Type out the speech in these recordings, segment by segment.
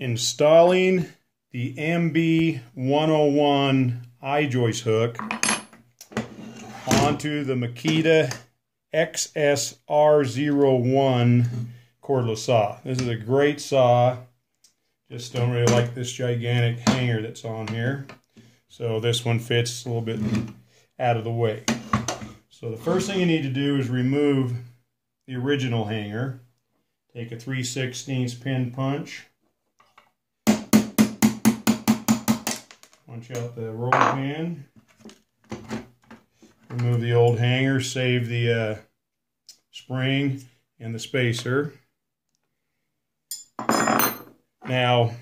Installing the MB101 IJoist hook onto the Makita XSR01 cordless saw. This is a great saw. Just don't really like this gigantic hanger that's on here. So this one fits a little bit out of the way. So the first thing you need to do is remove the original hanger. Take a 3/16 pin punch. Punch out the roll pin. Remove the old hanger, save the spring and the spacer. Now,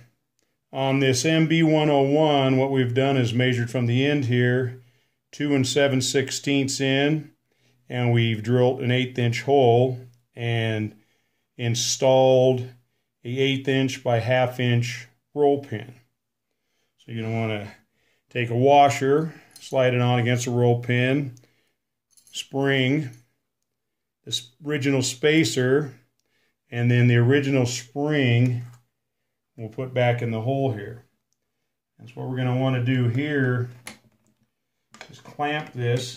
on this MB101, what we've done is measured from the end here, 2 7/16 in, and we've drilled an 1/8 inch hole and installed a 1/8 inch by 1/2 inch roll pin. So you're going to want to take a washer, slide it on against a roll pin, spring, this original spacer, and then the original spring we'll put back in the hole here. That's what we're going to want to do here is clamp this.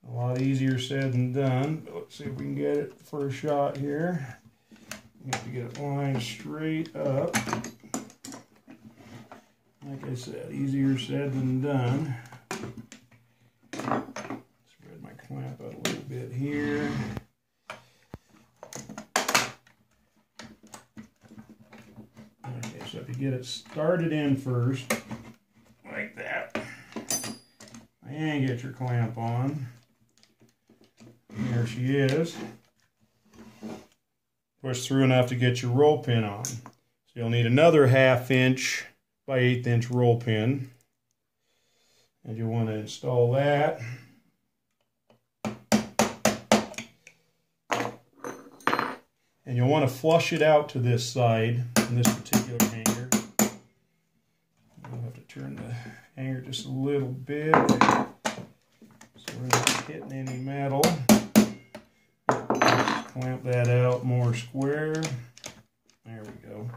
A lot easier said than done, but let's see if we can get it for a shot here. We have to get it lined straight up. Like I said, easier said than done. Spread my clamp out a little bit here. Okay, so if you get it started in first, like that, and get your clamp on. There she is. Push through enough to get your roll pin on. So you'll need another 1/2 inch by 1/8 inch roll pin. And you'll want to install that. And you'll want to flush it out to this side in this particular hanger. You'll have to turn the hanger just a little bit so we're not hitting any metal. Clamp that out more square. There we go.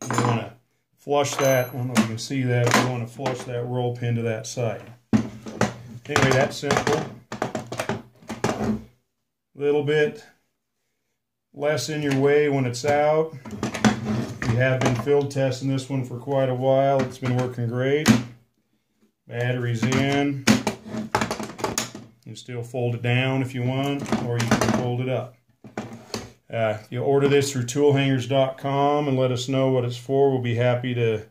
You want to flush that. I don't know if you can see that. You want to flush that roll pin to that side. Anyway, that's simple. A little bit less in your way when it's out. We have been field testing this one for quite a while. It's been working great. Battery's in. You can still fold it down if you want, or you can fold it up. If you order this through toolhangers.com and let us know what it's for, we'll be happy to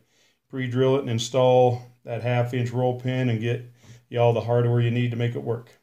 pre-drill it and install that 1/2 inch roll pin and get you all the hardware you need to make it work.